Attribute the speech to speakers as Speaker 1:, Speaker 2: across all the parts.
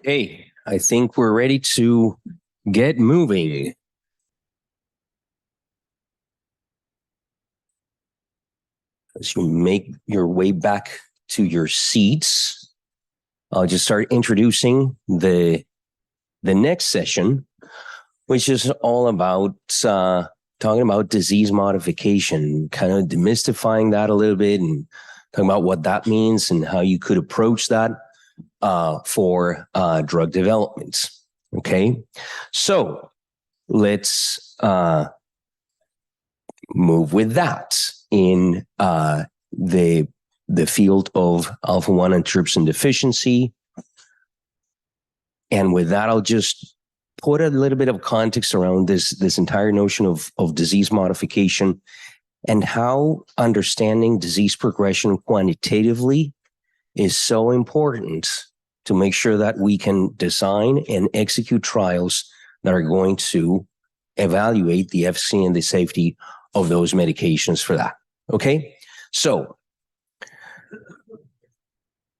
Speaker 1: Hey, I think we're ready to get moving. As you make your way back to your seats, I'll just start introducing the next session, which is all about talking about disease modification, kind of demystifying that a little bit and talking about what that means and how you could approach that for drug development. Okay, so let's move with that in the field of Alpha-1 Antitrypsin Deficiency. And with that, I'll just put a little bit of context around this entire notion of disease modification and how understanding disease progression quantitatively is so important to make sure that we can design and execute trials that are going to evaluate the efficacy and the safety of those medications for that. Okay, so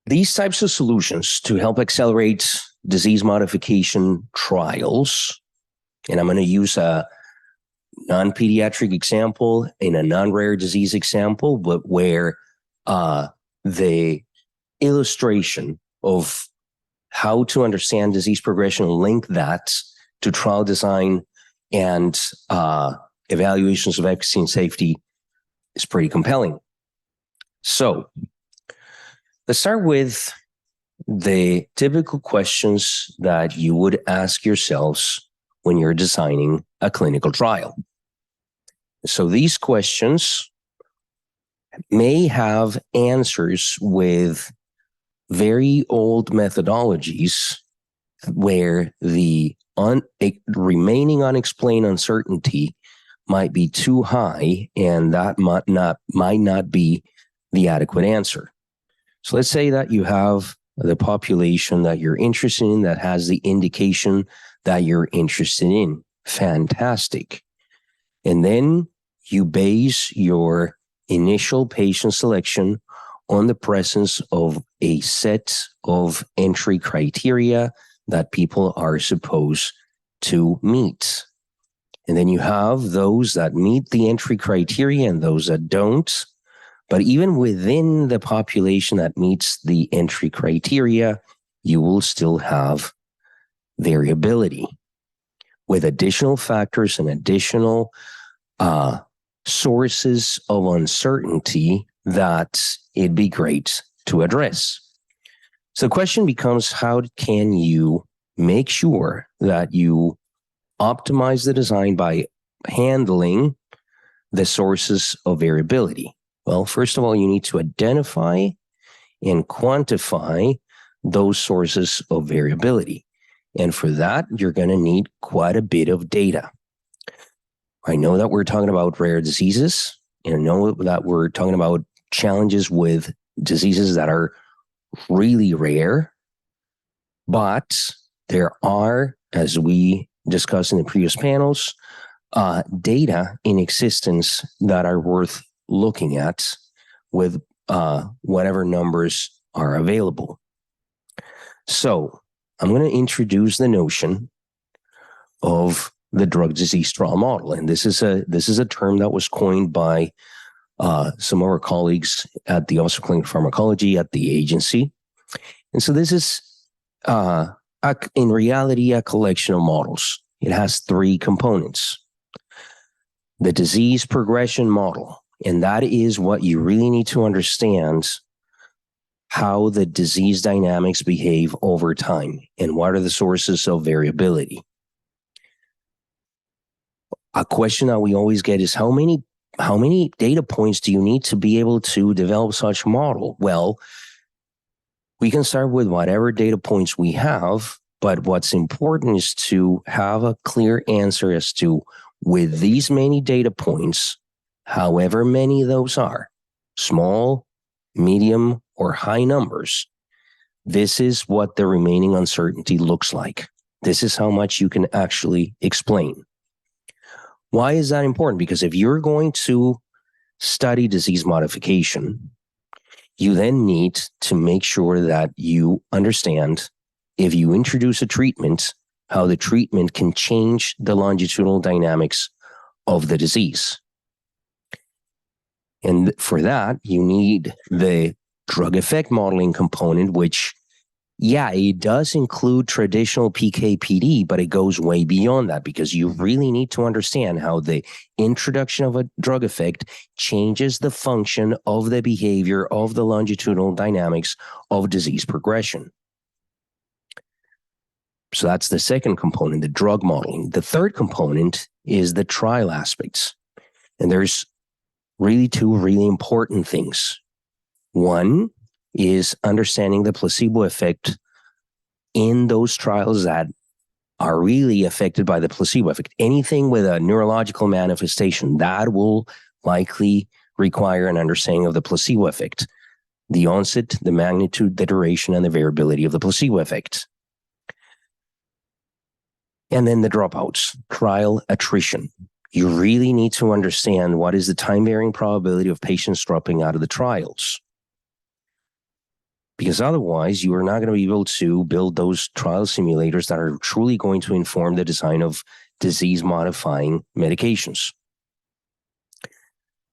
Speaker 1: these types of solutions to help accelerate disease modification trials, and I'm going to use a non-pediatric example and a non-rare disease example, but where the illustration of how to understand disease progression, link that to trial design and evaluations of efficacy and safety is pretty compelling. So let's start with the typical questions that you would ask yourselves when you're designing a clinical trial. So these questions may have answers with very old methodologies where the remaining unexplained uncertainty might be too high, and that might not be the adequate answer. So let's say that you have the population that you're interested in that has the indication that you're interested in. Fantastic. And then you base your initial patient selection on the presence of a set of entry criteria that people are supposed to meet. And then you have those that meet the entry criteria and those that don't. But even within the population that meets the entry criteria, you will still have variability with additional factors and additional sources of uncertainty that it'd be great to address. So the question becomes, how can you make sure that you optimize the design by handling the sources of variability? Well, first of all, you need to identify and quantify those sources of variability. And for that, you're going to need quite a bit of data. I know that we're talking about rare diseases, and I know that we're talking about challenges with diseases that are really rare, but there are, as we discussed in the previous panels, data in existence that are worth looking at with whatever numbers are available. So I'm going to introduce the notion of the drug disease trial model. And this is a term that was coined by some of our colleagues at the Office of Clinical Pharmacology at the agency. And so this is, in reality, a collection of models. It has three components. The disease progression model, and that is what you really need to understand, how the disease dynamics behave over time and what are the sources of variability. A question that we always get is how many data points do you need to be able to develop such a model? Well, we can start with whatever data points we have, but what's important is to have a clear answer as to, with these many data points, however many those are, small, medium, or high numbers, this is what the remaining uncertainty looks like. This is how much you can actually explain. Why is that important? Because if you're going to study disease modification, you then need to make sure that you understand if you introduce a treatment, how the treatment can change the longitudinal dynamics of the disease. And for that, you need the drug effect modeling component, which, yeah, it does include traditional PK/PD, but it goes way beyond that, because you really need to understand how the introduction of a drug effect changes the function of the behavior of the longitudinal dynamics of disease progression. So that's the second component, the drug modeling. The third component is the trial aspects. And there's really two really important things. One is understanding the placebo effect in those trials that are really affected by the placebo effect. Anything with a neurological manifestation, that will likely require an understanding of the placebo effect, the onset, the magnitude, the duration, and the variability of the placebo effect. And then the dropouts, trial attrition. You really need to understand what is the time-varying probability of patients dropping out of the trials. Because otherwise, you are not going to be able to build those trial simulators that are truly going to inform the design of disease-modifying medications.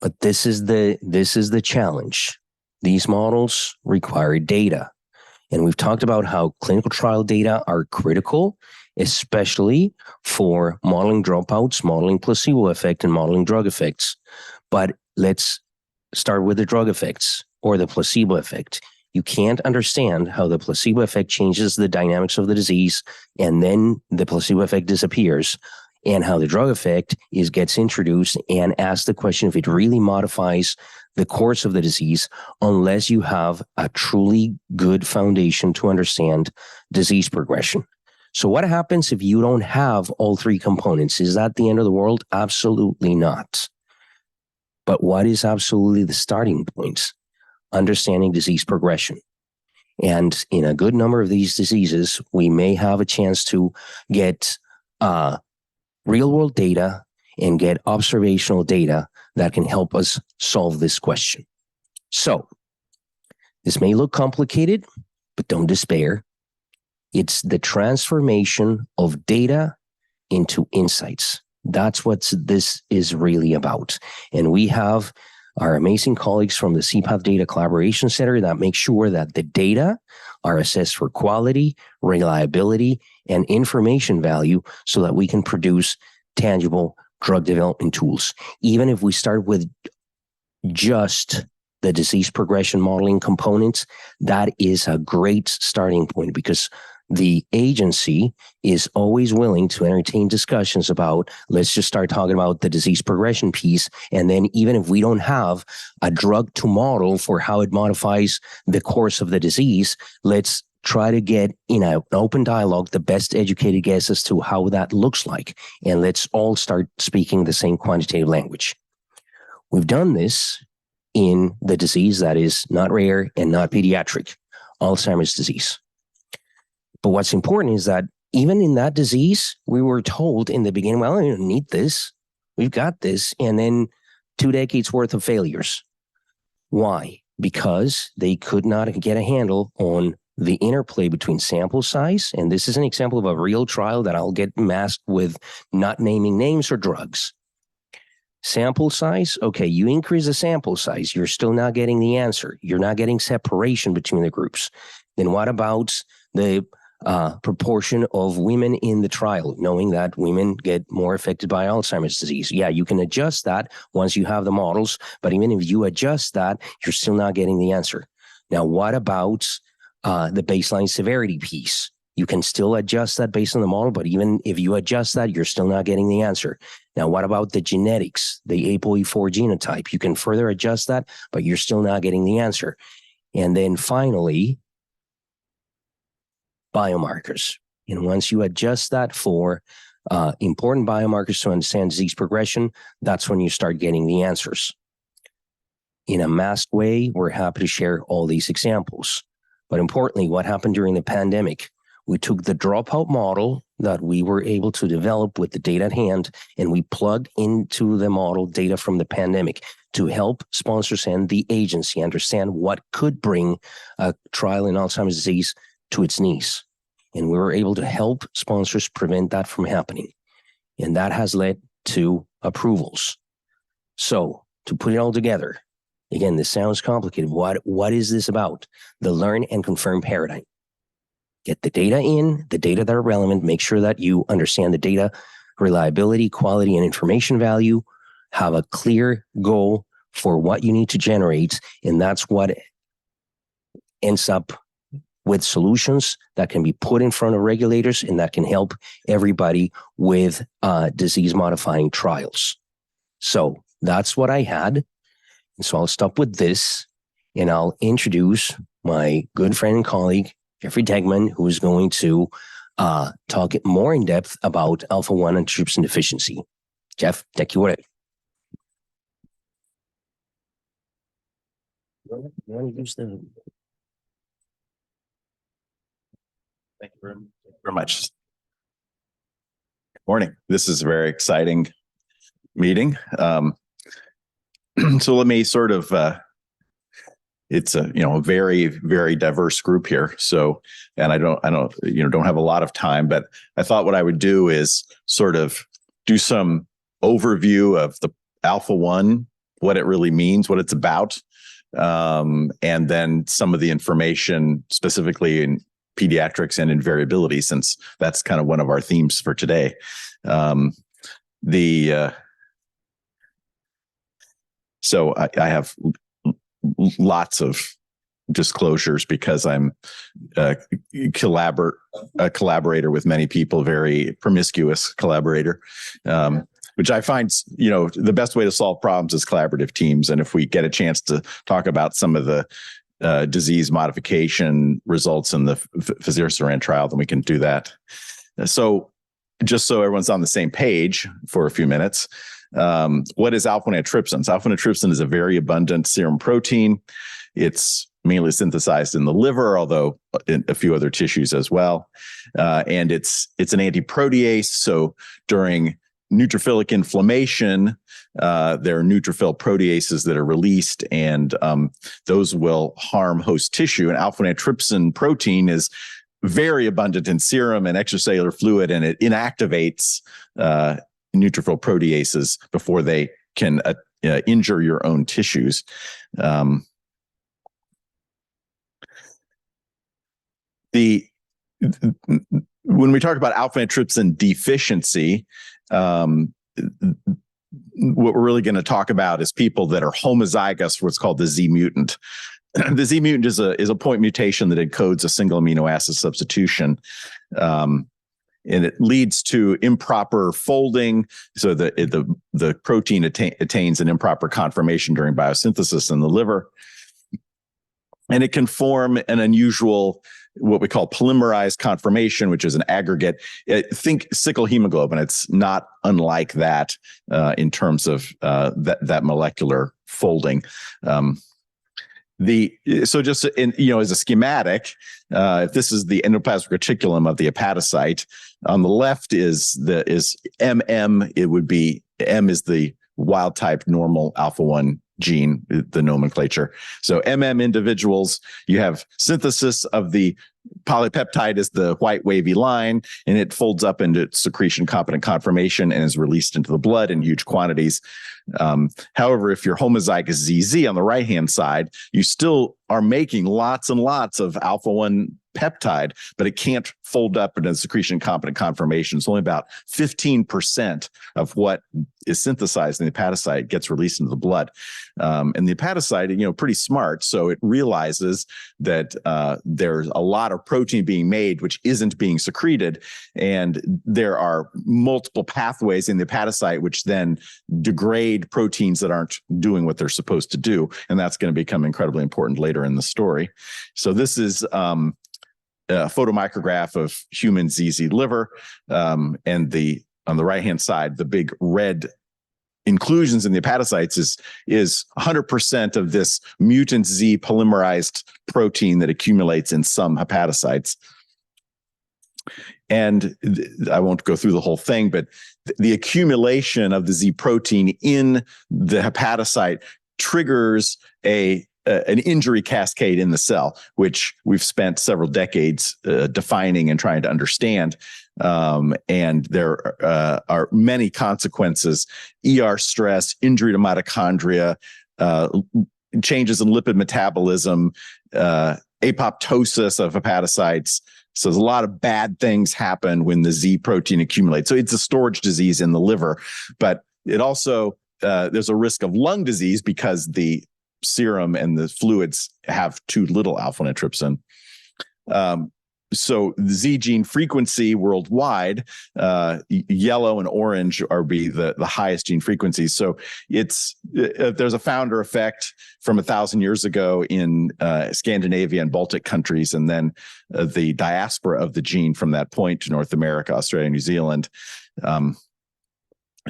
Speaker 1: But this is the challenge. These models require data. And we've talked about how clinical trial data are critical, especially for modeling dropouts, modeling placebo effect, and modeling drug effects. But let's start with the drug effects or the placebo effect. You can't understand how the placebo effect changes the dynamics of the disease, and then the placebo effect disappears, and how the drug effect gets introduced and asks the question if it really modifies the course of the disease, unless you have a truly good foundation to understand disease progression. So what happens if you don't have all three components? Is that the end of the world? Absolutely not. But what is absolutely the starting point? Understanding disease progression. And in a good number of these diseases, we may have a chance to get real-world data and get observational data that can help us solve this question. So this may look complicated, but don't despair. It's the transformation of data into insights. That's what this is really about. And we have our amazing colleagues from the CPATH Data Collaboration Center that make sure that the data are assessed for quality, reliability, and information value so that we can produce tangible drug development tools. Even if we start with just the disease progression modeling components, that is a great starting point, because the agency is always willing to entertain discussions about, let's just start talking about the disease progression piece. And then even if we don't have a drug to model for how it modifies the course of the disease, let's try to get in an open dialogue the best educated guess as to how that looks like. And let's all start speaking the same quantitative language. We've done this in the disease that is not rare and not pediatric, Alzheimer's disease. But what's important is that even in that disease, we were told in the beginning, well, we don't need this. We've got this. And then 2 decades worth of failures. Why? Because they could not get a handle on the interplay between sample size. And this is an example of a real trial that I'll get masked with not naming names or drugs. Sample size, okay, you increase the sample size, you're still not getting the answer. You're not getting separation between the groups. Then what about the proportion of women in the trial, knowing that women get more affected by Alzheimer's disease? Yeah, you can adjust that once you have the models, but even if you adjust that, you're still not getting the answer. Now, what about the baseline severity piece? You can still adjust that based on the model, but even if you adjust that, you're still not getting the answer. Now, what about the genetics, the APOE4 genotype? You can further adjust that, but you're still not getting the answer. And then finally, biomarkers. And once you adjust that for important biomarkers to understand disease progression, that's when you start getting the answers. In a masked way, we're happy to share all these examples. But importantly, what happened during the pandemic? We took the dropout model that we were able to develop with the data at hand, and we plugged into the model data from the pandemic to help sponsors and the agency understand what could bring a trial in Alzheimer's disease to its knees. And we were able to help sponsors prevent that from happening. And that has led to approvals. So to put it all together, again, this sounds complicated. What is this about? The learn and confirm paradigm. Get the data in, the data that are relevant, make sure that you understand the data reliability, quality, and information value, have a clear goal for what you need to generate, and that's what ends up with solutions that can be put in front of regulators and that can help everybody with disease-modifying trials. So that's what I had. And so I'll stop with this, and I'll introduce my good friend and colleague, Jeffery Teckman, who is going to talk more in depth about Alpha-1 Antitrypsin Deficiency. Jeff, take you away. You want to use the...
Speaker 2: Thank you very much. Good morning. This is a very exciting meeting. So let me sort of, it's a very, very diverse group here. So, and I don't have a lot of time, but I thought what I would do is sort of do some overview of the Alpha-1, what it really means, what it's about, and then some of the information specifically in pediatrics and in variability, since that's kind of one of our themes for today. So I have lots of disclosures because I'm a collaborator with many people, very promiscuous collaborator, which I find, the best way to solve problems is collaborative teams. And if we get a chance to talk about some of the disease modification results in the fazirsiran trial, then we can do that. So just so everyone's on the same page for a few minutes, what is alpha-1 antitrypsin? Alpha-1 antitrypsin is a very abundant serum protein. It's mainly synthesized in the liver, although in a few other tissues as well. And it's an antiprotease. So during neutrophilic inflammation, there are neutrophil proteases that are released, and those will harm host tissue. And alpha-1 antitrypsin protein is very abundant in serum and extracellular fluid, and it inactivates neutrophil proteases before they can injure your own tissues. When we talk about alpha-1 antitrypsin deficiency, what we're really going to talk about is people that are homozygous for what's called the Z mutant. The Z mutant is a point mutation that encodes a single amino acid substitution. And it leads to improper folding, so the protein attains an improper conformation during biosynthesis in the liver. And it can form an unusual, what we call polymerized conformation, which is an aggregate. Think sickle hemoglobin. It's not unlike that in terms of that molecular folding. So just as a schematic, if this is the endoplasmic reticulum of the hepatocyte, on the left is MM. It would be M is the wild type normal alpha-1 gene, the nomenclature. So MM individuals, you have synthesis of the polypeptide is the white wavy line, and it folds up into secretion competent conformation and is released into the blood in huge quantities. However, if you're homozygous ZZ on the right-hand side, you still are making lots and lots of alpha-1 peptide, but it can't fold up into secretion competent conformation. It's only about 15% of what is synthesized in the hepatocyte gets released into the blood. And the hepatocyte, pretty smart, so it realizes that there's a lot of protein being made which isn't being secreted, and there are multiple pathways in the hepatocyte which then degrade proteins that aren't doing what they're supposed to do, and that's going to become incredibly important later in the story. So this is a photomicrograph of human ZZ liver, and on the right-hand side, the big red inclusions in the hepatocytes is 100% of this mutant Z polymerized protein that accumulates in some hepatocytes. And I won't go through the whole thing, but the accumulation of the Z protein in the hepatocyte triggers a an injury cascade in the cell, which we've spent several decades defining and trying to understand. And there are many consequences: ER stress, injury to mitochondria, changes in lipid metabolism, apoptosis of hepatocytes. So there's a lot of bad things happen when the Z protein accumulates. So it's a storage disease in the liver, but it also, there's a risk of lung disease because the serum and the fluids have too little alpha-1 antitrypsin. So the Z gene frequency worldwide, yellow and orange are the highest gene frequencies. So there's a founder effect from 1,000 years ago in Scandinavia and Baltic countries, and then the diaspora of the gene from that point to North America, Australia, New Zealand.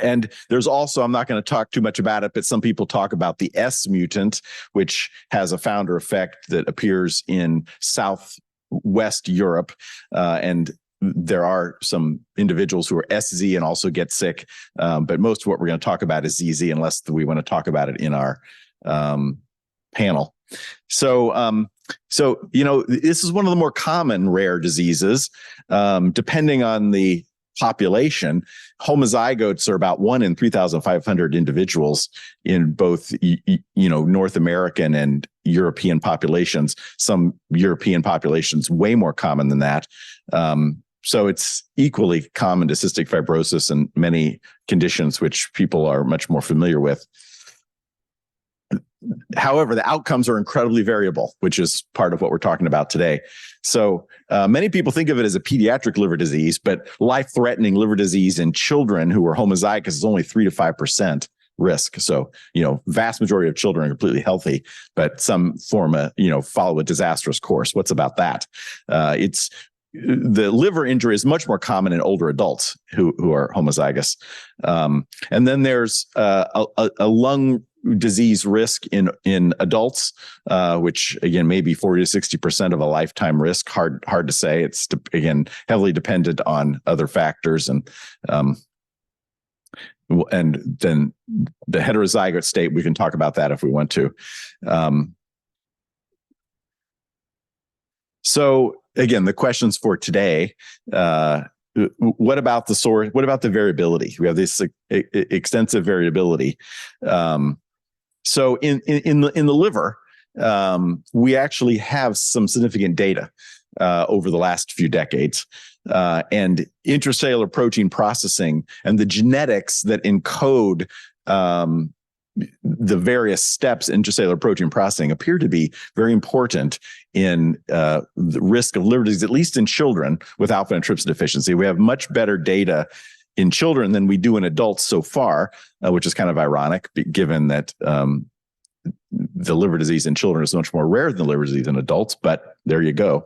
Speaker 2: And there's also, I'm not going to talk too much about it, but some people talk about the S mutant, which has a founder effect that appears in Southwest Europe. And there are some individuals who are SZ and also get sick. But most of what we're going to talk about is ZZ, unless we want to talk about it in our panel. So, this is one of the more common rare diseases. Depending on the population, homozygotes are about 1 in 3,500 individuals in both, North American and European populations. Some European populations way more common than that. So it's equally common to cystic fibrosis and many conditions which people are much more familiar with. However, the outcomes are incredibly variable, which is part of what we're talking about today. So many people think of it as a pediatric liver disease, but life-threatening liver disease in children who are homozygous is only 3 to 5% risk. So, vast majority of children are completely healthy, but some follow a disastrous course. What's about that? The liver injury is much more common in older adults who are homozygous. And then there's a lung disease risk in adults, which again may be 40 to 60% of a lifetime risk. Hard to say. It's again heavily dependent on other factors, and then the heterozygote state, we can talk about that if we want to. So again, the questions for today. What about the source? What about the variability? We have this extensive variability. So in the liver, we actually have some significant data over the last few decades, and intracellular protein processing and the genetics that encode the various steps in intracellular protein processing appear to be very important in the risk of liver disease, at least in children with alpha-1 antitrypsin deficiency. We have much better data in children than we do in adults so far, which is kind of ironic, given that the liver disease in children is much more rare than the liver disease in adults, but there you go.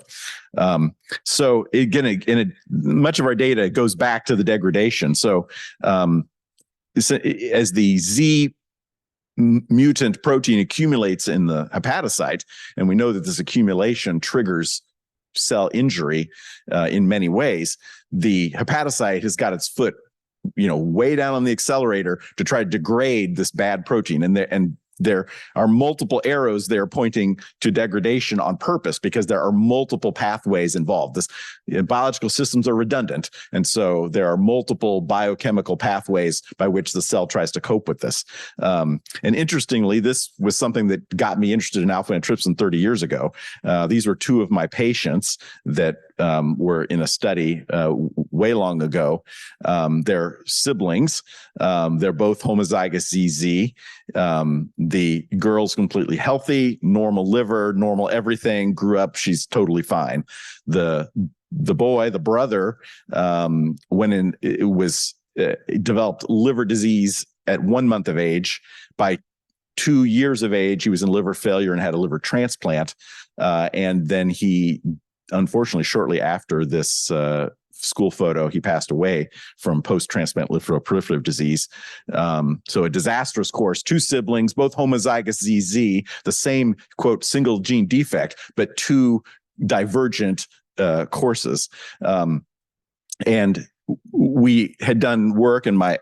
Speaker 2: So again, much of our data goes back to the degradation. So as the Z mutant protein accumulates in the hepatocyte, and we know that this accumulation triggers cell injury in many ways, the hepatocyte has got its foot, way down on the accelerator to try to degrade this bad protein. And there are multiple arrows there pointing to degradation on purpose, because there are multiple pathways involved. Biological systems are redundant, and so there are multiple biochemical pathways by which the cell tries to cope with this. And interestingly, this was something that got me interested in alpha-1 antitrypsin 30 years ago. These were two of my patients that were in a study way long ago. They're siblings. They're both homozygous ZZ. The girl's completely healthy, normal liver, normal everything, grew up, she's totally fine. The boy, the brother, developed liver disease at 1 month of age. By 2 years of age, he was in liver failure and had a liver transplant. And then he, unfortunately, shortly after this school photo, he passed away from post-transplant lymphoproliferative disease. So a disastrous course. Two siblings, both homozygous ZZ, the same, quote, single gene defect, but two divergent courses. And we had done work, and my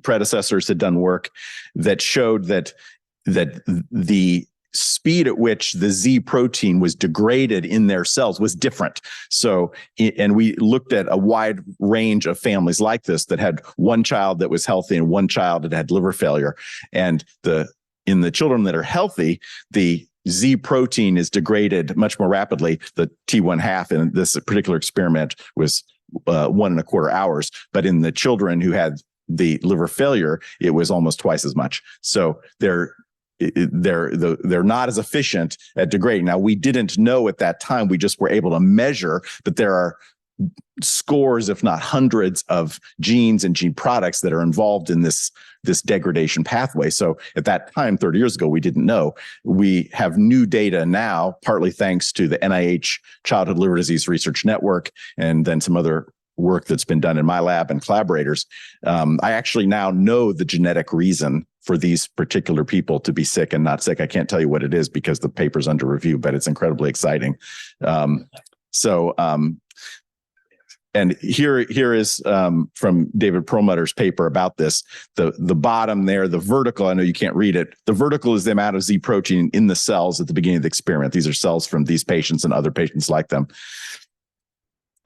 Speaker 2: predecessors had done work that showed that the speed at which the Z protein was degraded in their cells was different. So, and we looked at a wide range of families like this that had one child that was healthy and one child that had liver failure. And in the children that are healthy, the Z protein is degraded much more rapidly. The T1/2 in this particular experiment was 1.25 hours. But in the children who had the liver failure, it was almost twice as much. So they're not as efficient at degrading. Now, we didn't know at that time. We just were able to measure that there are scores, if not hundreds, of genes and gene products that are involved in this degradation pathway. So at that time, 30 years ago, we didn't know. We have new data now, partly thanks to the NIH Childhood Liver Disease Research Network, and then some other work that's been done in my lab and collaborators. I actually now know the genetic reason for these particular people to be sick and not sick. I can't tell you what it is because the paper's under review, but it's incredibly exciting. And here is from David Perlmutter's paper about this. The bottom there, the vertical, I know you can't read it. The vertical is the amount of Z protein in the cells at the beginning of the experiment. These are cells from these patients and other patients like them.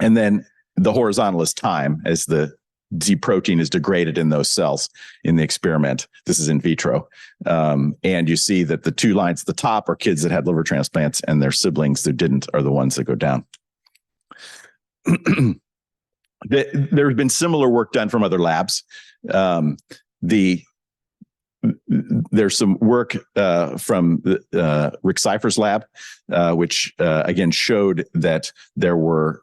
Speaker 2: And then the horizontal is time as the Z protein is degraded in those cells in the experiment. This is in vitro. And you see that the two lines at the top are kids that had liver transplants, and their siblings that didn't are the ones that go down. There's been similar work done from other labs. There's some work from Rick Cypher's lab, which again showed that there were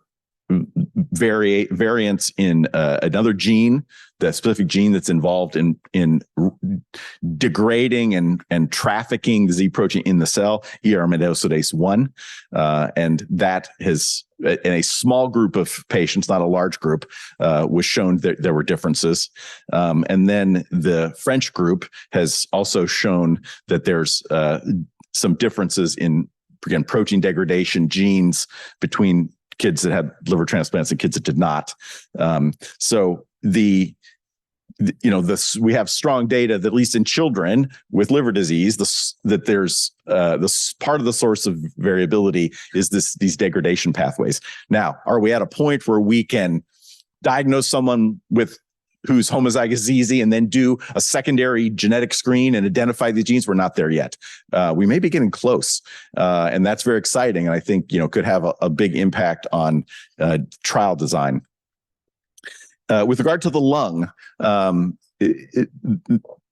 Speaker 2: variants in another gene, the specific gene that's involved in degrading and trafficking the Z protein in the cell, amidosydase 1, and that has, in a small group of patients, not a large group, was shown that there were differences. And then the French group has also shown that there's some differences in, again, protein degradation genes between kids that had liver transplants and kids that did not. So we have strong data that at least in children with liver disease, that there's this part of the source of variability is these degradation pathways. Now, are we at a point where we can diagnose someone who's homozygous ZZ and then do a secondary genetic screen and identify the genes? We're not there yet. We may be getting close, and that's very exciting. And I think could have a big impact on trial design. With regard to the lung,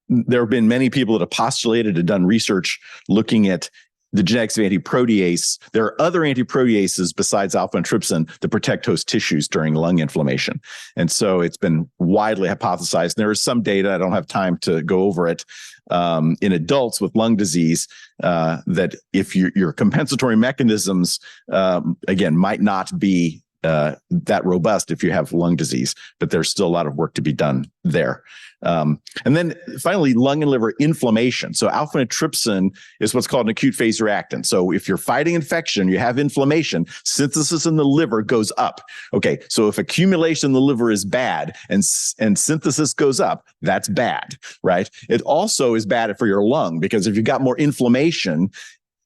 Speaker 2: there have been many people that have postulated and done research looking at the genetics of antiprotease. There are other antiproteases besides alpha-1 antitrypsin that protect host tissues during lung inflammation. And so it's been widely hypothesized. There is some data, I don't have time to go over it, in adults with lung disease, that if your compensatory mechanisms, again, might not be that robust if you have lung disease, but there's still a lot of work to be done there. And then finally, lung and liver inflammation. So alpha-1 antitrypsin is what's called an acute phase reactant. So if you're fighting infection, you have inflammation, synthesis in the liver goes up. Okay, so if accumulation in the liver is bad and synthesis goes up, that's bad, right? It also is bad for your lung, because if you've got more inflammation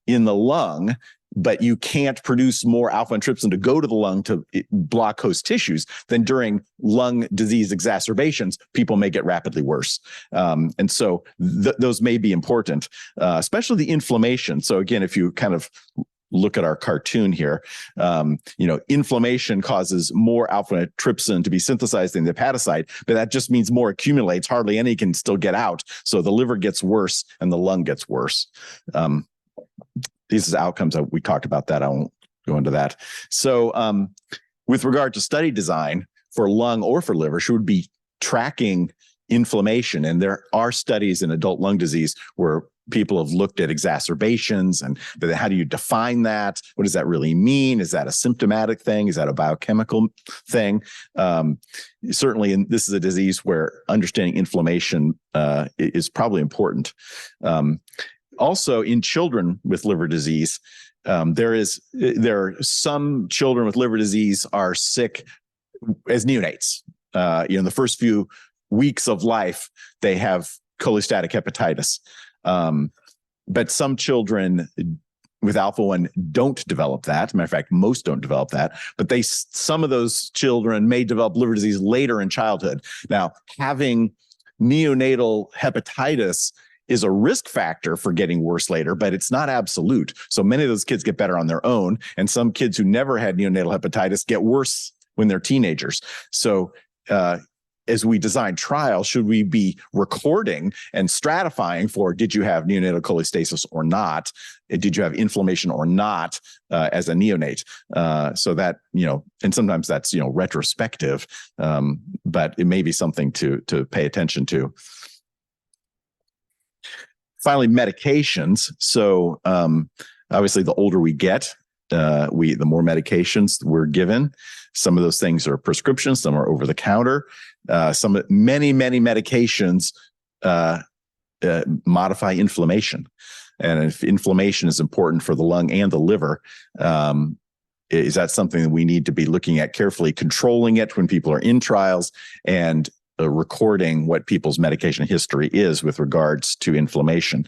Speaker 2: in the lung, but you can't produce more alpha-1 antitrypsin to go to the lung to block host tissues, then during lung disease exacerbations, people may get rapidly worse. And so those may be important, especially the inflammation. So again, if you kind of look at our cartoon here, inflammation causes more alpha-1 antitrypsin to be synthesized in the hepatocyte, but that just means more accumulates. Hardly any can still get out. So the liver gets worse and the lung gets worse. These are outcomes that we talked about that. I won't go into that. So with regard to study design for lung or for liver, should be tracking inflammation. And there are studies in adult lung disease where people have looked at exacerbations and how do you define that? What does that really mean? Is that a symptomatic thing? Is that a biochemical thing? Certainly, and this is a disease where understanding inflammation is probably important. Also, in children with liver disease, there are some children with liver disease are sick as neonates. In the first few weeks of life, they have cholestatic hepatitis. but some children with Alpha-1 don't develop that. Matter of fact, most don't develop that, but some of those children may develop liver disease later in childhood. Now, having neonatal hepatitis is a risk factor for getting worse later, but it's not absolute. So many of those kids get better on their own, and some kids who never had neonatal hepatitis get worse when they're teenagers. So as we design trials, should we be recording and stratifying for, did you have neonatal cholestasis or not? Did you have inflammation or not as a neonate? So that, and sometimes that's, retrospective, but it may be something to pay attention to. Finally, medications. So obviously, the older we get, the more medications we're given. Some of those things are prescriptions, some are over the counter. Many medications modify inflammation. And if inflammation is important for the lung and the liver, is that something that we need to be looking at carefully, controlling it when people are in trials, and recording what people's medication history is with regards to inflammation.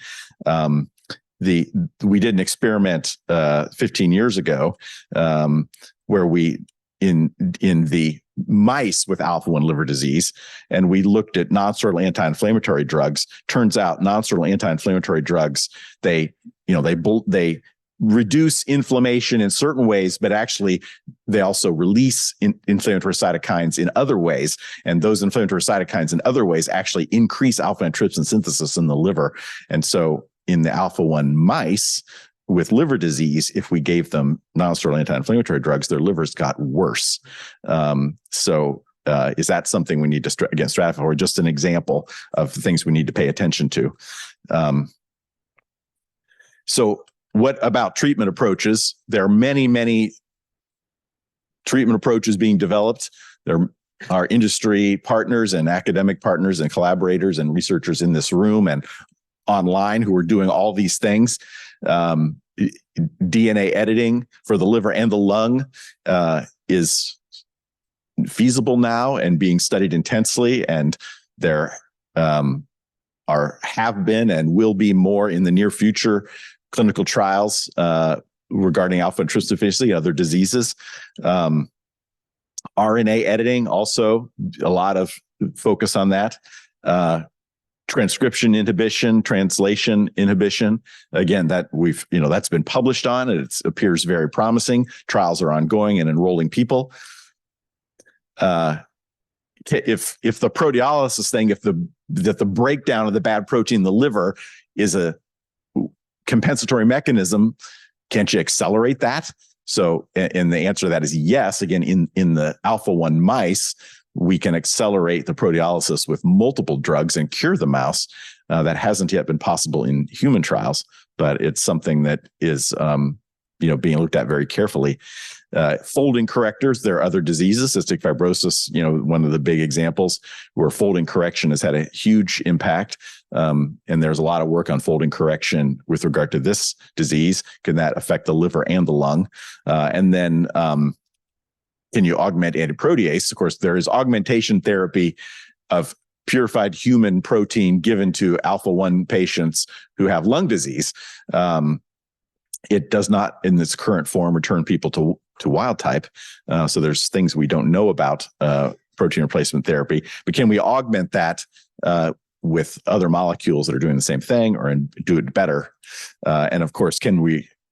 Speaker 2: We did an experiment 15 years ago where we in the mice with Alpha-1 liver disease, and we looked at nonsteroidal anti-inflammatory drugs. Turns out nonsteroidal anti-inflammatory drugs, they reduce inflammation in certain ways, but actually they also release inflammatory cytokines in other ways. And those inflammatory cytokines in other ways actually increase alpha-1 antitrypsin synthesis in the liver. And so in the Alpha-1 mice with liver disease, if we gave them nonsteroidal anti-inflammatory drugs, their livers got worse. Is that something we need to, stratify, or just an example of things we need to pay attention to? So what about treatment approaches? There are many treatment approaches being developed. There are industry partners and academic partners and collaborators and researchers in this room and online who are doing all these things. DNA editing for the liver and the lung is feasible now and being studied intensely, and there have been and will be more in the near future clinical trials regarding alpha-1 antitrypsin deficiency and other diseases. RNA editing, also a lot of focus on that. Transcription inhibition, translation inhibition. Again, that's been published on, and it appears very promising. Trials are ongoing and enrolling people. If the proteolysis thing, that the breakdown of the bad protein in the liver is a compensatory mechanism, can't you accelerate that? So, and the answer to that is yes. Again, in the Alpha-1 mice, we can accelerate the proteolysis with multiple drugs and cure the mouse. That hasn't yet been possible in human trials, but it's something that is being looked at very carefully. Folding correctors, there are other diseases, cystic fibrosis, one of the big examples where folding correction has had a huge impact. And there's a lot of work on folding correction with regard to this disease. Can that affect the liver and the lung? And then can you augment antiprotease? Of course, there is augmentation therapy of purified human protein given to Alpha-1 patients who have lung disease. It does not, in this current form, return people to wild type. So there's things we don't know about protein replacement therapy. But can we augment that with other molecules that are doing the same thing or do it better? And of course,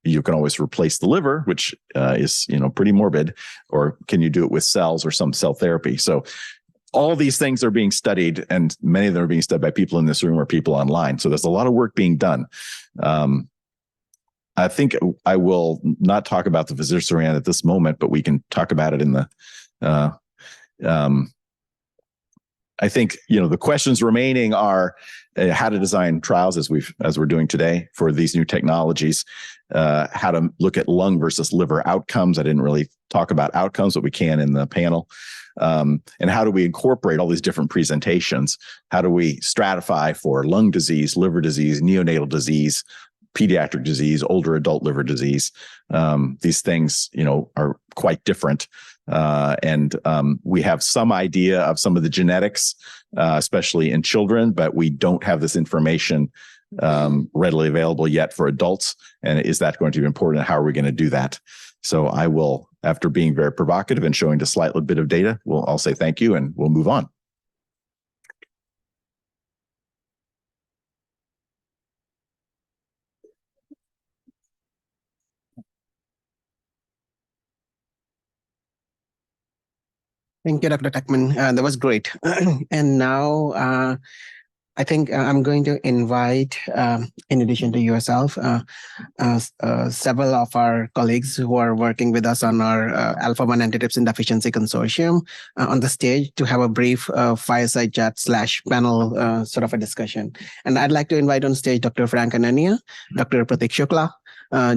Speaker 2: you can always replace the liver, which is pretty morbid, or can you do it with cells or some cell therapy? So all these things are being studied, and many of them are being studied by people in this room or people online. So there's a lot of work being done. I think I will not talk about the fazirsiran at this moment, but we can talk about it in the. I think the questions remaining are how to design trials as we're doing today for these new technologies. How to look at lung versus liver outcomes. I didn't really talk about outcomes, but we can in the panel. And how do we incorporate all these different presentations? How do we stratify for lung disease, liver disease, neonatal disease, pediatric disease, older adult liver disease? These things, are quite different. And we have some idea of some of the genetics, especially in children, but we don't have this information readily available yet for adults. And is that going to be important? How are we going to do that? So I will, after being very provocative and showing just a slight bit of data, I'll say thank you and we'll move on.
Speaker 3: Thank you, Dr. Teckman. That was great. And now I think I'm going to invite, in addition to yourself, several of our colleagues who are working with us on our Alpha-1 Antitrypsin Deficiency Consortium on the stage to have a brief fireside chat / panel sort of a discussion. And I'd like to invite on stage Dr. Frank Anania, Dr. Prateek Shukla,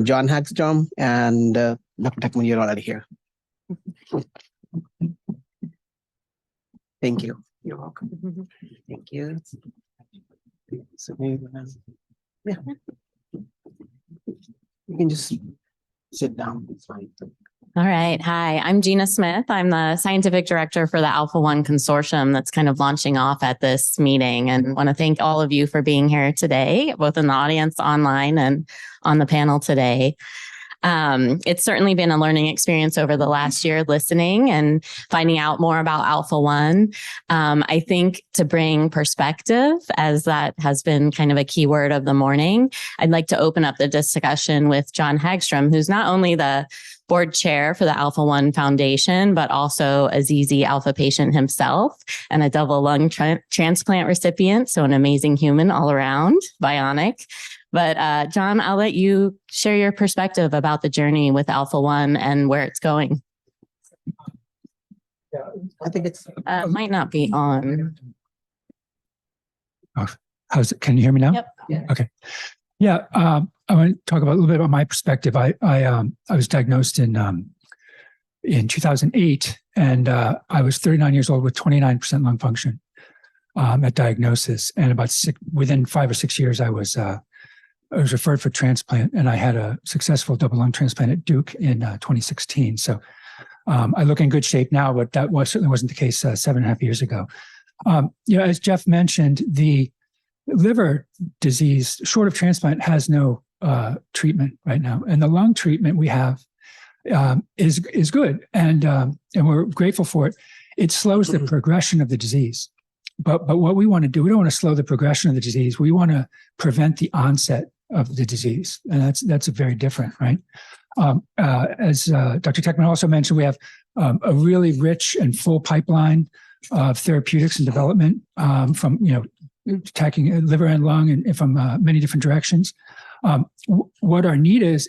Speaker 3: Jon Hagstrom, and Dr. Teckman, you're already here. Thank you. You're welcome. Thank you. So yeah, you can just sit down. It's fine.
Speaker 4: All right. Hi, I'm Gina Smith. I'm the scientific director for the Alpha-1 Consortium that's kind of launching off at this meeting, and want to thank all of you for being here today, both in the audience, online, and on the panel today. It's certainly been a learning experience over the last year, listening and finding out more about Alpha-1. I think to bring perspective, as that has been kind of a key word of the morning, I'd like to open up the discussion with Jon Hagstrom, who's not only the board chair for the Alpha-1 Foundation, but also a ZZ Alpha patient himself and a double lung transplant recipient. So an amazing human all around, bionic. But Jon, I'll let you share your perspective about the journey with Alpha-1 and where it's going.
Speaker 3: Yeah, I think it's
Speaker 4: might not be on.
Speaker 5: Oh, how's it? Can you hear me now?
Speaker 4: Yep.
Speaker 3: Yeah.
Speaker 5: Okay. Yeah. I want to talk about a little bit about my perspective. I was diagnosed in 2008, and I was 39 years old with 29% lung function at diagnosis, and within 5 or 6 years, I was referred for transplant, and I had a successful double lung transplant at Duke in 2016. So I look in good shape now, but that certainly wasn't the case 7.5 years ago. As Jeff mentioned, the liver disease, short of transplant, has no treatment right now, and the lung treatment we have is good, and we're grateful for it. It slows the progression of the disease, but what we want to do, we don't want to slow the progression of the disease. We want to prevent the onset of the disease, and that's very different, right? As Dr. Teckman also mentioned, we have a really rich and full pipeline of therapeutics and development from attacking liver and lung and from many different directions. What our need is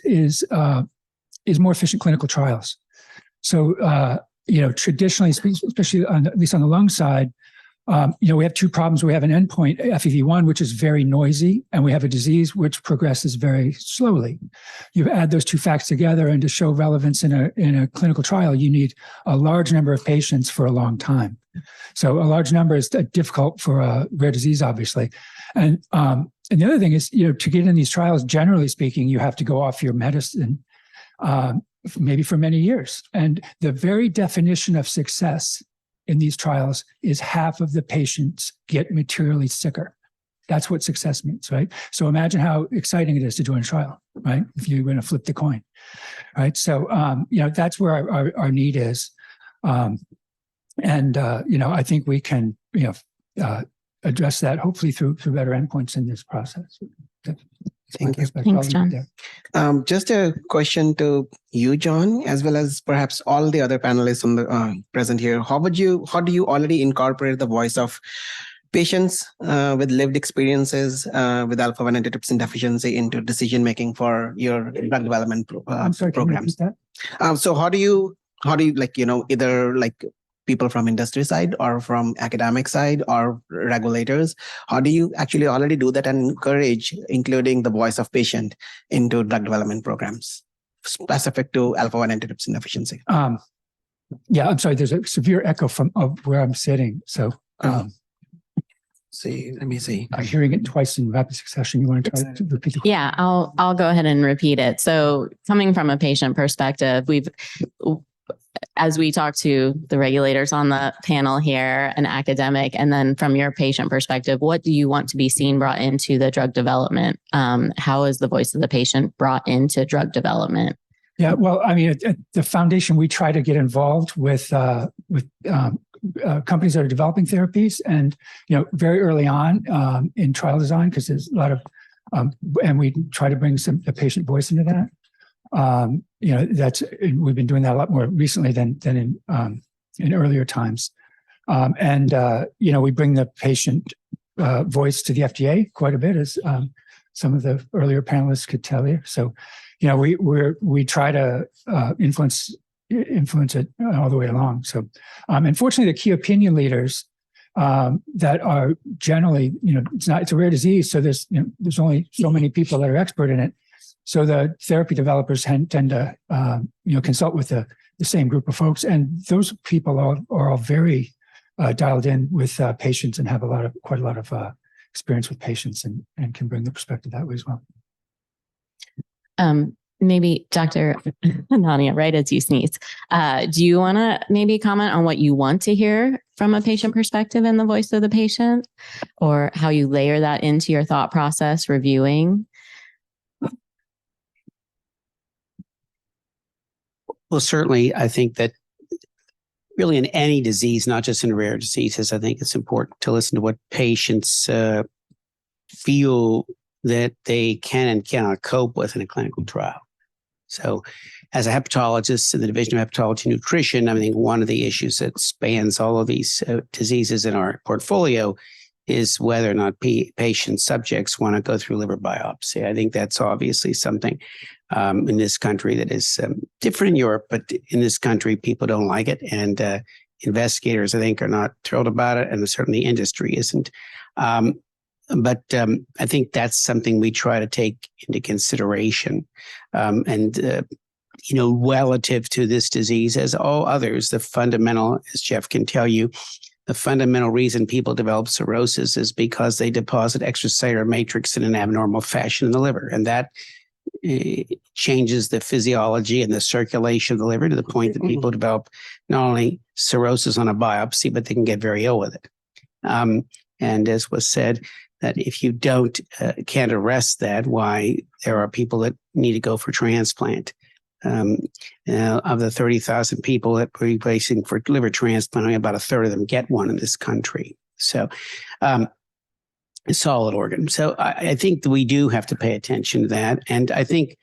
Speaker 5: more efficient clinical trials. So traditionally, especially at least on the lung side, we have two problems. We have an endpoint, FEV1, which is very noisy, and we have a disease which progresses very slowly. You add those two facts together, and to show relevance in a clinical trial, you need a large number of patients for a long time. So a large number is difficult for a rare disease, obviously. And the other thing is, to get in these trials, generally speaking, you have to go off your medicine maybe for many years. And the very definition of success in these trials is half of the patients get materially sicker. That's what success means, right? So imagine how exciting it is to join a trial, right? If you're going to flip the coin, right? So, that's where our need is. I think we can, address that hopefully through better endpoints in this process.
Speaker 3: Thank you.
Speaker 4: Thanks, Jon.
Speaker 3: Just a question to you, Jon, as well as perhaps all the other panelists on the present here. How do you already incorporate the voice of patients with lived experiences with Alpha-1 Antitrypsin Deficiency into decision making for your drug development programs? So how do you either people from industry side or from academic side or regulators, how do you actually already do that and encourage including the voice of patient into drug development programs specific to Alpha-1 Antitrypsin Deficiency?
Speaker 5: I'm sorry, there's a severe echo of where I'm sitting. So
Speaker 3: let me see.
Speaker 5: I'm hearing it twice in rapid succession. You want to try to repeat the question?
Speaker 4: Yeah, I'll go ahead and repeat it. So coming from a patient perspective, as we talk to the regulators on the panel here, an academic, and then from your patient perspective, what do you want to be seen brought into the drug development? How is the voice of the patient brought into drug development?
Speaker 5: Yeah, well, I mean, at the foundation, we try to get involved with companies that are developing therapies, and very early on in trial design, because there's a lot of, and we try to bring the patient voice into that. We've been doing that a lot more recently than in earlier times, we bring the patient voice to the FDA quite a bit, as some of the earlier panelists could tell you. So, we try to influence it all the way along. So, unfortunately, the key opinion leaders that are generally, it's a rare disease, so there's only so many people that are expert in it. So the therapy developers tend to, consult with the same group of folks, and those people are all very dialed in with patients and have quite a lot of experience with patients, and can bring the perspective that way as well.
Speaker 4: Maybe Dr. Anania, right as you sneeze, do you want to maybe comment on what you want to hear from a patient perspective in the voice of the patient, or how you layer that into your thought process reviewing?
Speaker 6: Well, certainly, I think that really in any disease, not just in rare diseases, I think it's important to listen to what patients feel that they can and cannot cope with in a clinical trial. So as a hepatologist in the Division of Hepatology and Nutrition, I think one of the issues that spans all of these diseases in our portfolio is whether or not patient subjects want to go through liver biopsy. I think that's obviously something in this country that is different in Europe, but in this country, people don't like it. And investigators, I think, are not thrilled about it. And certainly the industry isn't. But I think that's something we try to take into consideration. Relative to this disease, as all others, the fundamental, as Jeff can tell you, the fundamental reason people develop cirrhosis is because they deposit extracellular matrix in an abnormal fashion in the liver. And that changes the physiology and the circulation of the liver to the point that people develop not only cirrhosis on a biopsy, but they can get very ill with it. And as was said, that if you can't arrest that, why there are people that need to go for transplant. Of the 30,000 people that we're replacing for liver transplant, only about a third of them get one in this country. So, a solid organ. So I think that we do have to pay attention to that. And I think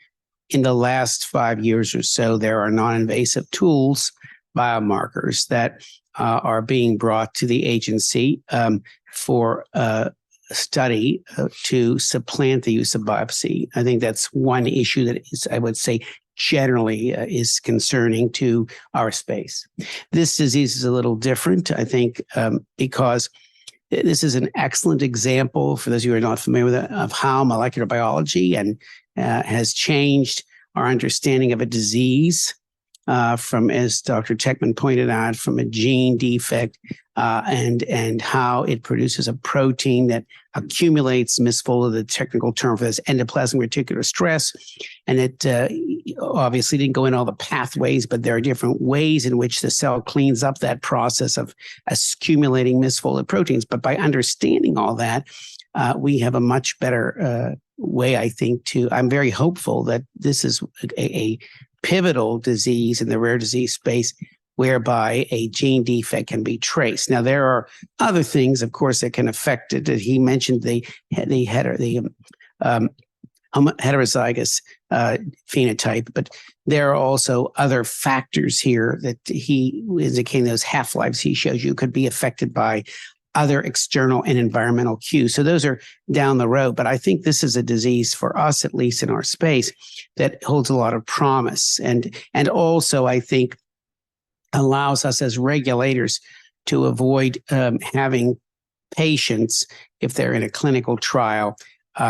Speaker 6: in the last 5 years or so, there are non-invasive tools, biomarkers that are being brought to the agency for study to supplant the use of biopsy. I think that's one issue that is, I would say, generally is concerning to our space. This disease is a little different, I think, because this is an excellent example, for those of you who are not familiar with it, of how molecular biology has changed our understanding of a disease from, as Dr. Teckman pointed out, from a gene defect and how it produces a protein that accumulates, misfolded the technical term for this, endoplasmic reticular stress. And it obviously didn't go in all the pathways, but there are different ways in which the cell cleans up that process of accumulating misfolded proteins. But by understanding all that, we have a much better way, I think, I'm very hopeful that this is a pivotal disease in the rare disease space whereby a gene defect can be traced. Now, there are other things, of course, that can affect it. He mentioned the heterozygous phenotype, but there are also other factors here that he indicating those half-lives he shows you could be affected by other external and environmental cues. So those are down the road. But I think this is a disease for us, at least in our space, that holds a lot of promise. And also, I think, allows us as regulators to avoid having patients, if they're in a clinical trial,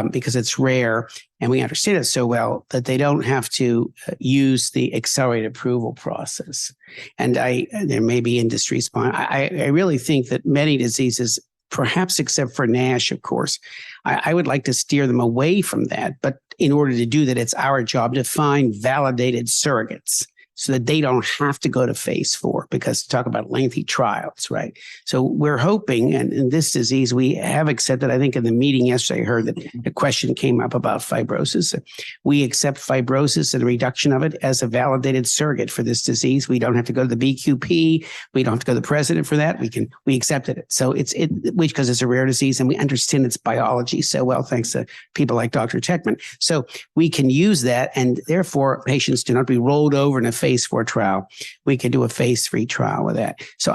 Speaker 6: because it's rare and we understand it so well, that they don't have to use the accelerated approval process. And there may be industry spine. I really think that many diseases, perhaps except for NASH, of course, I would like to steer them away from that. But in order to do that, it's our job to find validated surrogates. so that they don't have to go to phase 4, because talk about lengthy trials, right? So we're hoping, and in this disease, we have accepted, I think in the meeting yesterday, I heard that a question came up about fibrosis. We accept fibrosis and reduction of it as a validated surrogate for this disease. We don't have to go to the BQP. We don't have to go to the president for that. We accepted it. So because it's a rare disease and we understand its biology so well, thanks to people like Dr. Teckman. So we can use that, and therefore patients do not be rolled over in a phase 4 trial. We can do a phase 3 trial with that. So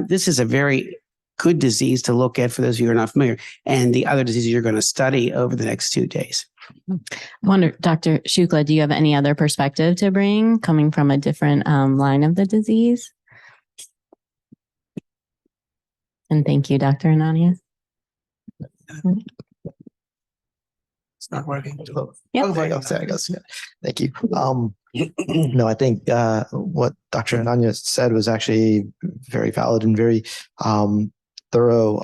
Speaker 6: this is a very good disease to look at for those of you who are not familiar, and the other diseases you're going to study over the next 2 days.
Speaker 4: I wonder, Dr. Shukla, do you have any other perspective to bring coming from a different line of the disease? And thank you, Dr. Anania.
Speaker 3: It's not working.
Speaker 4: Yep.
Speaker 7: Oh, there it goes. Yeah. Thank you. No, I think what Dr. Anania said was actually very valid and very thorough.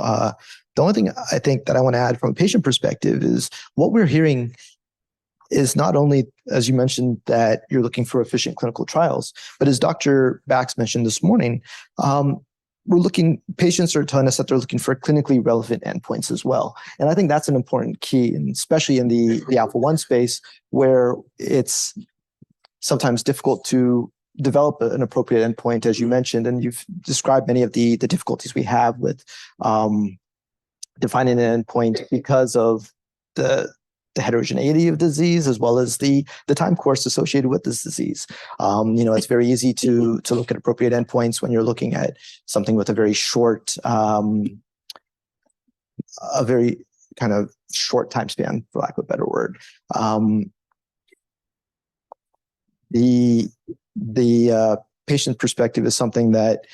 Speaker 7: The only thing I think that I want to add from a patient perspective is what we're hearing is not only, as you mentioned, that you're looking for efficient clinical trials, but as Dr. Bax mentioned this morning, patients are telling us that they're looking for clinically relevant endpoints as well. And I think that's an important key, and especially in the Alpha-1 space, where it's sometimes difficult to develop an appropriate endpoint, as you mentioned, and you've described many of the difficulties we have with defining an endpoint because of the heterogeneity of disease, as well as the time course associated with this disease. It's very easy to look at appropriate endpoints when you're looking at something with a very short, a very kind of short time span, for lack of a better word. The patient perspective is something that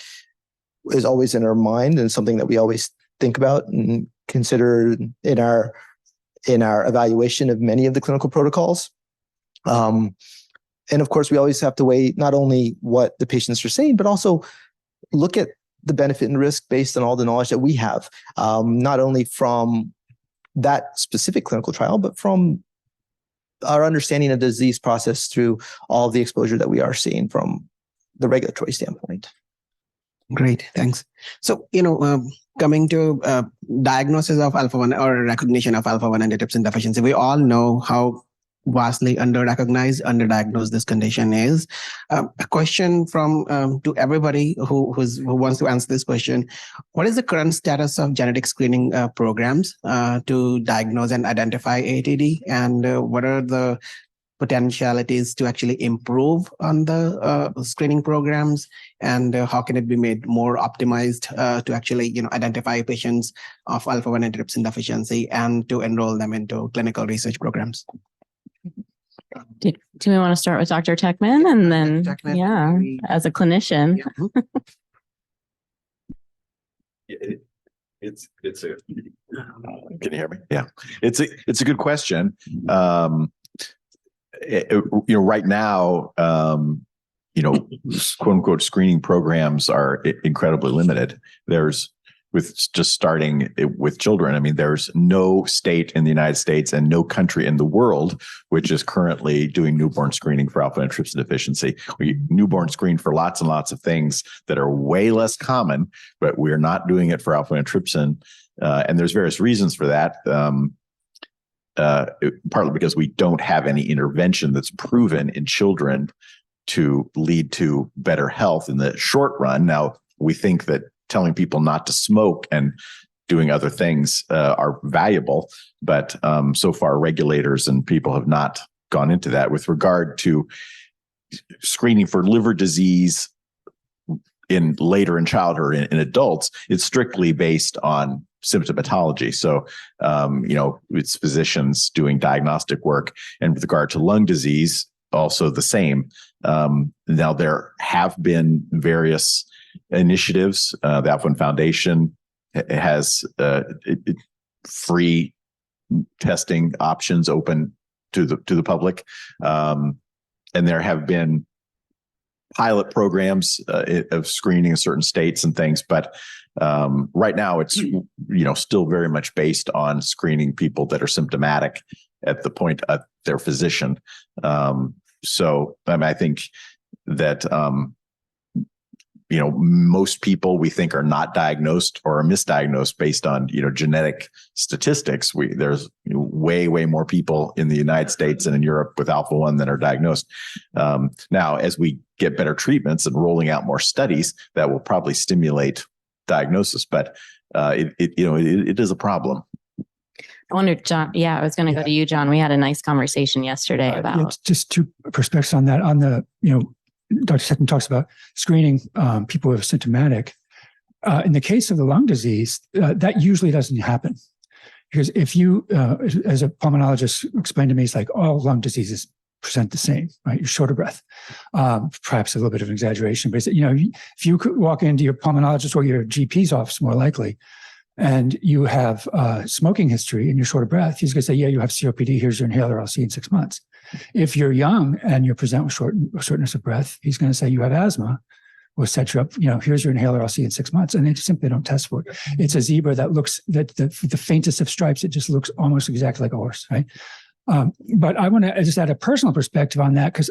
Speaker 7: is always in our mind and something that we always think about and consider in our evaluation of many of the clinical protocols. And of course, we always have to weigh not only what the patients are saying, but also look at the benefit and risk based on all the knowledge that we have, not only from that specific clinical trial, but from our understanding of the disease process through all of the exposure that we are seeing from the regulatory standpoint.
Speaker 3: Great, thanks. So, coming to diagnosis of Alpha-1 or recognition of Alpha-1 antitrypsin deficiency, we all know how vastly under-recognized, underdiagnosed this condition is. A question from to everybody who wants to answer this question: what is the current status of genetic screening programs to diagnose and identify AATD, and what are the potentialities to actually improve on the screening programs, and how can it be made more optimized to actually identify patients of Alpha-1 antitrypsin deficiency and to enroll them into clinical research programs?
Speaker 4: Do we want to start with Dr. Teckman, and then as a clinician?
Speaker 2: It's a. Can you hear me? Yeah, it's a good question. Right now, quote unquote screening programs are incredibly limited. With just starting with children, I mean, there's no state in the United States and no country in the world which is currently doing newborn screening for alpha antitrypsin deficiency. We newborn screen for lots and lots of things that are way less common, but we're not doing it for alpha antitrypsin. And there's various reasons for that. Partly because we don't have any intervention that's proven in children to lead to better health in the short run. Now, we think that telling people not to smoke and doing other things are valuable, but so far regulators and people have not gone into that. With regard to screening for liver disease later in childhood in adults, it's strictly based on symptomatology. So, it's physicians doing diagnostic work. And with regard to lung disease, also the same. Now, there have been various initiatives. The Alpha-1 Foundation has free testing options open to the public. And there have been pilot programs of screening in certain states and things, but right now it's still very much based on screening people that are symptomatic at the point of their physician. So I think that most people we think are not diagnosed or are misdiagnosed based on genetic statistics. There's way more people in the United States and in Europe with Alpha-1 than are diagnosed. Now, as we get better treatments and rolling out more studies, that will probably stimulate diagnosis, but it is a problem.
Speaker 4: I wonder, John. Yeah, I was going to go to you, John. We had a nice conversation yesterday about
Speaker 5: just two perspectives on that. On the Dr. Teckman talks about screening people who are symptomatic. In the case of the lung disease, that usually doesn't happen. Because if you, as a pulmonologist explained to me, it's like all lung diseases present the same, right? You're short of breath. Perhaps a little bit of an exaggeration, but if you could walk into your pulmonologist or your GP's office, more likely, and you have smoking history and you're short of breath, he's going to say, yeah, you have COPD. Here's your inhaler. I'll see you in 6 months. If you're young and you present with shortness of breath, he's going to say you have asthma. We'll set you up. Here's your inhaler. I'll see you in 6 months. And they simply don't test for it. It's a zebra that looks that the faintest of stripes. It just looks almost exactly like a horse, right? But I want to just add a personal perspective on that because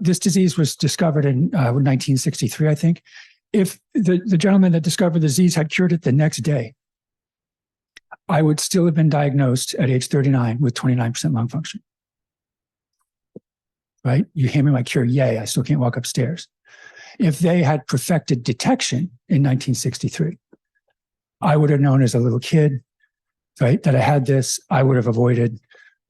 Speaker 5: this disease was discovered in 1963, I think. If the gentleman that discovered the disease had cured it the next day, I would still have been diagnosed at age 39 with 29% lung function. Right? You hand me my cure, yay, I still can't walk upstairs. If they had perfected detection in 1963, I would have known as a little kid, right, that I had this. I would have avoided,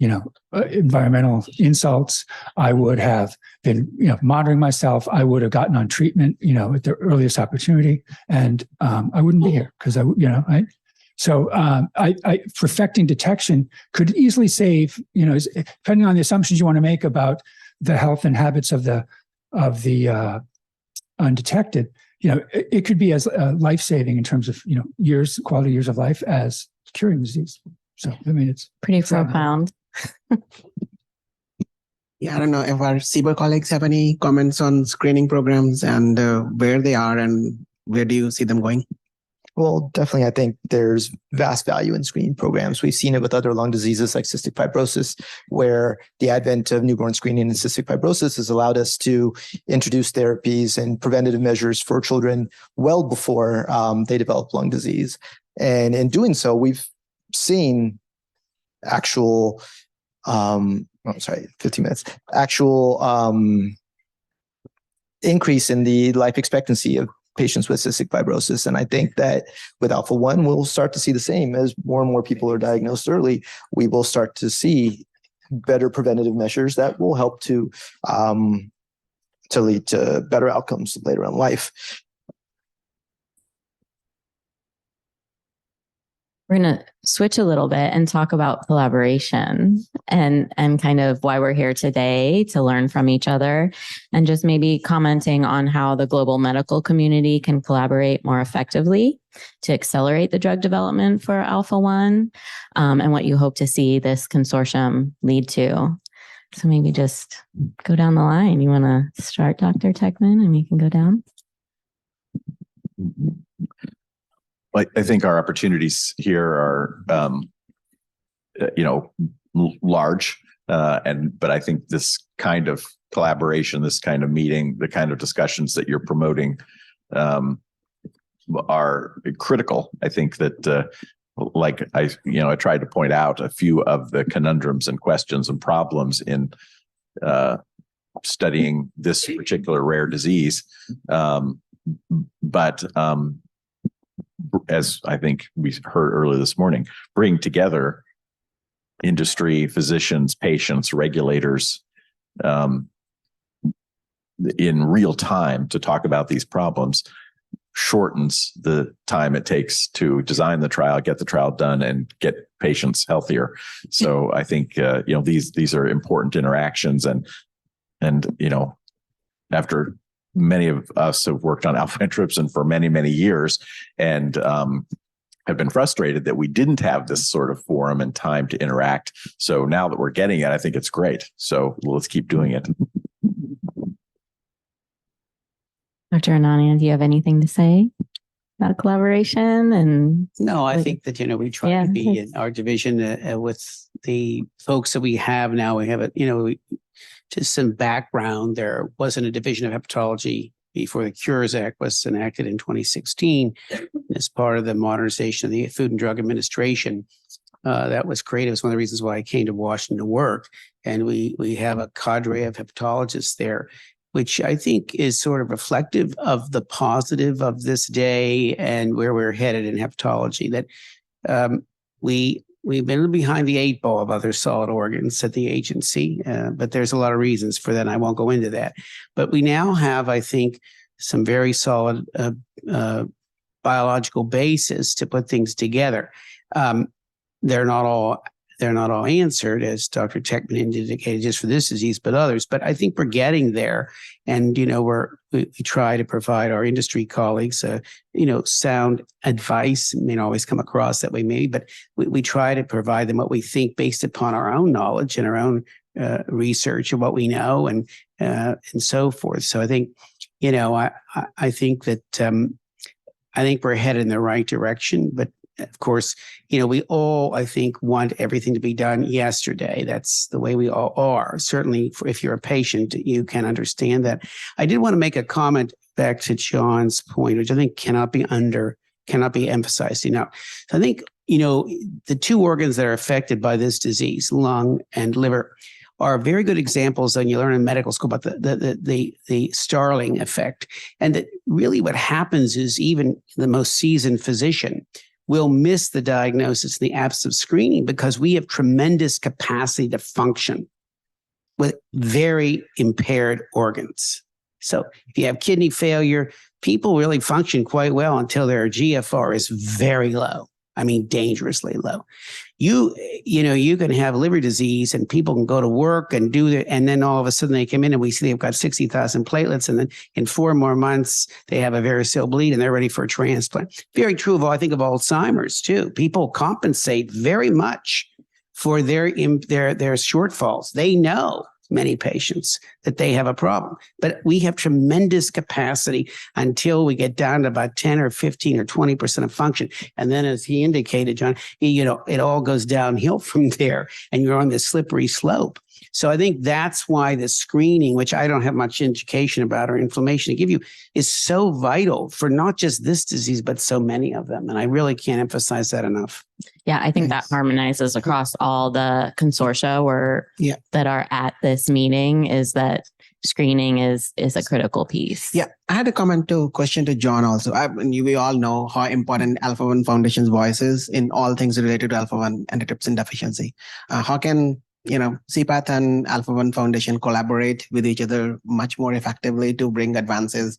Speaker 5: environmental insults. I would have been, monitoring myself. I would have gotten on treatment, at the earliest opportunity, and I wouldn't be here because right. So perfecting detection could easily save, depending on the assumptions you want to make about the health and habits of the undetected, it could be as life-saving in terms of, quality years of life as curing disease. So, it's
Speaker 4: pretty profound.
Speaker 3: Yeah, I don't know if our CBER colleagues have any comments on screening programs and where they are and where do you see them going?
Speaker 7: Well, definitely, I think there's vast value in screening programs. We've seen it with other lung diseases like cystic fibrosis, where the advent of newborn screening in cystic fibrosis has allowed us to introduce therapies and preventative measures for children well before they develop lung disease. And in doing so, we've seen actual, 15 minutes, actual increase in the life expectancy of patients with cystic fibrosis. And I think that with Alpha-1, we'll start to see the same. As more and more people are diagnosed early, we will start to see better preventative measures that will help to lead to better outcomes later in life.
Speaker 4: We're going to switch a little bit and talk about collaboration and kind of why we're here today to learn from each other, and just maybe commenting on how the global medical community can collaborate more effectively to accelerate the drug development for Alpha-1, and what you hope to see this consortium lead to. So maybe just go down the line. You want to start, Dr. Teckman, and we can go down?
Speaker 2: I think our opportunities here are, large, but I think this kind of collaboration, this kind of meeting, the kind of discussions that you're promoting, are critical. I think that, I tried to point out a few of the conundrums and questions and problems in studying this particular rare disease, but as I think we heard earlier this morning, bring together industry, physicians, patients, regulators in real time to talk about these problems shortens the time it takes to design the trial, get the trial done, and get patients healthier. So I think these are important interactions, and after many of us have worked on alpha-1 antitrypsin for many, many years, and have been frustrated that we didn't have this sort of forum and time to interact. So now that we're getting it, I think it's great. So let's keep doing it.
Speaker 4: Dr. Anania, do you have anything to say about collaboration? And
Speaker 6: no, I think that, we try to be in our division with the folks that we have now. We have just some background, there wasn't a division of hepatology before the Cures Act was enacted in 2016 as part of the modernization of the Food and Drug Administration. That was created. It was one of the reasons why I came to Washington to work. And we have a cadre of hepatologists there, which I think is sort of reflective of the positive of this day and where we're headed in hepatology, that we've been behind the 8 ball of other solid organs at the agency, but there's a lot of reasons for that, and I won't go into that. But we now have, I think, some very solid biological basis to put things together. They're not all answered, as Dr. Teckman indicated, just for this disease, but others. But I think we're getting there, and we try to provide our industry colleagues, sound advice. It may not always come across that way, maybe, but we try to provide them what we think based upon our own knowledge and our own research and what we know, and so forth. So I think, I think that I think we're headed in the right direction, but. Of course, we all, I think, want everything to be done yesterday. That's the way we all are. Certainly, if you're a patient, you can understand that. I did want to make a comment back to Jon's point, which I think cannot be emphasized enough. So I think, the 2 organs that are affected by this disease, lung and liver, are very good examples, and you learn in medical school about the Starling effect. And that really what happens is even the most seasoned physician will miss the diagnosis in the absence of screening because we have tremendous capacity to function with very impaired organs. So if you have kidney failure, people really function quite well until their GFR is very low. I mean, dangerously low. You can have liver disease and people can go to work and and then all of a sudden they come in and we see they've got 60,000 platelets, and then in 4 more months they have a varicose bleed and they're ready for a transplant. Very true I think of Alzheimer's too. People compensate very much for their shortfalls. They know, many patients, that they have a problem, but we have tremendous capacity until we get down to about 10 or 15 or 20% of function. And then, as he indicated, Jon, it all goes downhill from there and you're on this slippery slope. So I think that's why the screening, which I don't have much education about or information to give you, is so vital for not just this disease, but so many of them. And I really can't emphasize that enough.
Speaker 4: Yeah, I think that harmonizes across all the consortia that are at this meeting, is that screening is a critical piece.
Speaker 3: Yeah, I had a question to Jon also. We all know how important Alpha-1 Foundation's voice is in all things related to Alpha-1 Antitrypsin Deficiency. How can CPATH and Alpha-1 Foundation collaborate with each other much more effectively to bring advances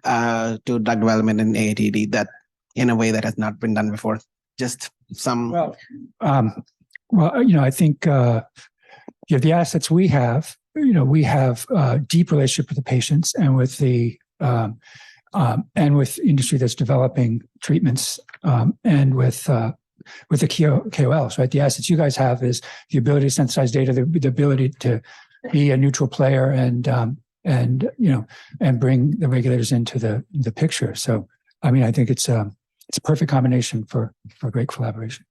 Speaker 3: to drug development in AATD that in a way that has not been done before? Just some.
Speaker 5: I think the assets we have. We have a deep relationship with the patients and with the and with industry that's developing treatments, and with the KOLs, right? The assets you guys have is the ability to synthesize data, the ability to be a neutral player, and bring the regulators into the picture. So, I mean, I think it's a perfect combination for great collaboration.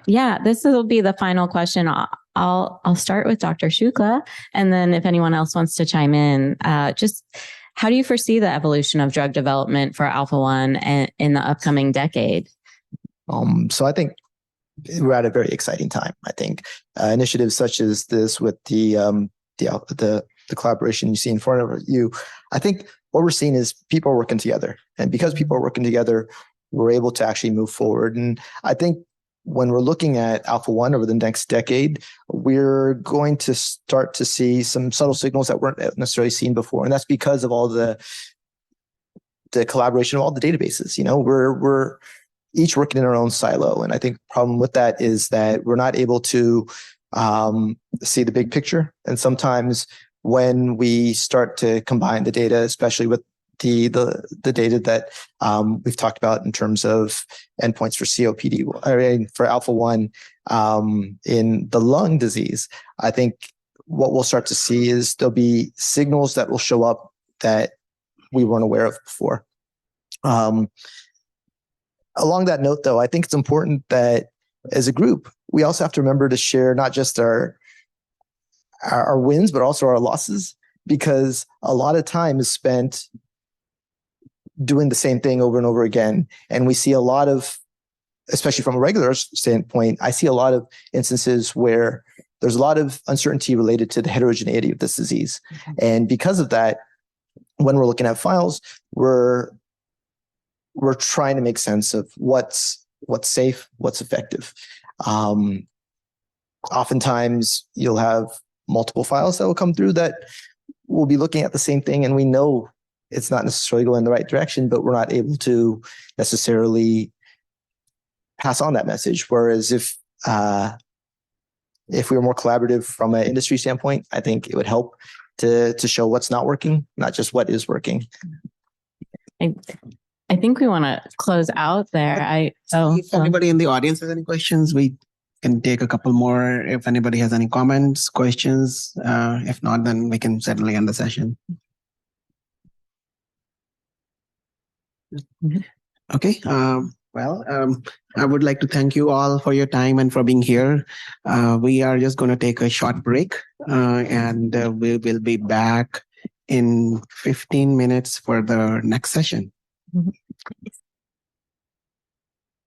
Speaker 4: Yeah, this will be the final question. I'll start with Dr. Shukla, and then if anyone else wants to chime in, just how do you foresee the evolution of drug development for Alpha-1 in the upcoming decade?
Speaker 7: So I think we're at a very exciting time. I think initiatives such as this with the collaboration you see in front of you, I think what we're seeing is people are working together, and because people are working together, we're able to actually move forward. And I think when we're looking at Alpha-1 over the next decade, we're going to start to see some subtle signals that weren't necessarily seen before. And that's because of all the collaboration of all the databases. We're each working in our own silo. And I think the problem with that is that we're not able to see the big picture. And sometimes when we start to combine the data, especially with the data that we've talked about in terms of endpoints for COPD, for Alpha-1 in the lung disease, I think what we'll start to see is there'll be signals that will show up that we weren't aware of before. Along that note, though, I think it's important that as a group, we also have to remember to share not just our our wins, but also our losses, because a lot of time is spent doing the same thing over and over again. And we see a lot of, especially from a regular standpoint, I see a lot of instances where there's a lot of uncertainty related to the heterogeneity of this disease. And because of that, when we're looking at files, we're trying to make sense of what's safe, what's effective. Oftentimes you'll have multiple files that will come through that will be looking at the same thing, and we know it's not necessarily going in the right direction, but we're not able to necessarily pass on that message. Whereas if we were more collaborative from an industry standpoint, I think it would help to show what's not working, not just what is working.
Speaker 4: I think we want to close out there.
Speaker 3: If anybody in the audience has any questions, we can take a couple more. If anybody has any comments, questions, if not, then we can certainly end the session. Okay. I would like to thank you all for your time and for being here. We are just going to take a short break, and we will be back in 15 minutes for the next session.
Speaker 4: Mhm.